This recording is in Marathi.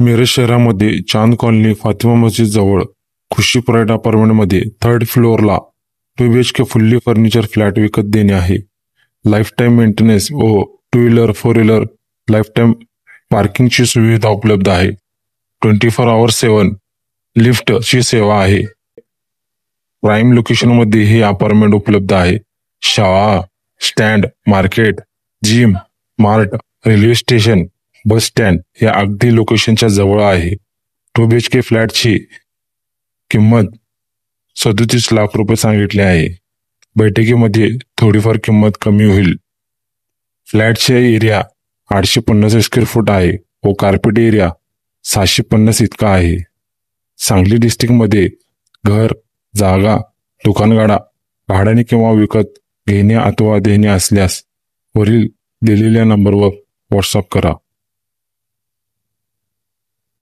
मिरज शहरामध्ये चांद कॉलनी फातिमा मस्जिद जवळ खुशी प्राईड अपार्टमेंटमध्ये 3rd फ्लोअरला 2 BHK फुल्ली फर्निचर फ्लॅट विकत देणे आहे. लाईफ टाईम मेंटेनन्स व 2 व्हीलर 4 व्हीलर लाईफ टाईम पार्किंगची सुविधा उपलब्ध आहे. 24/7 लिफ्टची सेवा आहे. प्राईम लोकेशनमध्ये हे अपार्टमेंट उपलब्ध आहे. शाळा, stand, market, gym, mart, railway station, bus stand या अगदी लोकेशनच्या जवळ आहे. 2 BHK फ्लॅटची किंमत 37 लाख रुपये सांगितले आहे. बैठकीमध्ये थोडीफार किंमत कमी होईल. फ्लॅटचे एरिया 850 स्क्वेअर फूट आहे व कार्पेट एरिया 650 इतका आहे. सांगली डिस्ट्रिक्टमध्ये घर, जागा, दुकानगाडा भाड्याने किंवा विकत घेणे अथवा देणे असल्यास वरील दिलेल्या नंबरवर व्हॉट्सअप करा.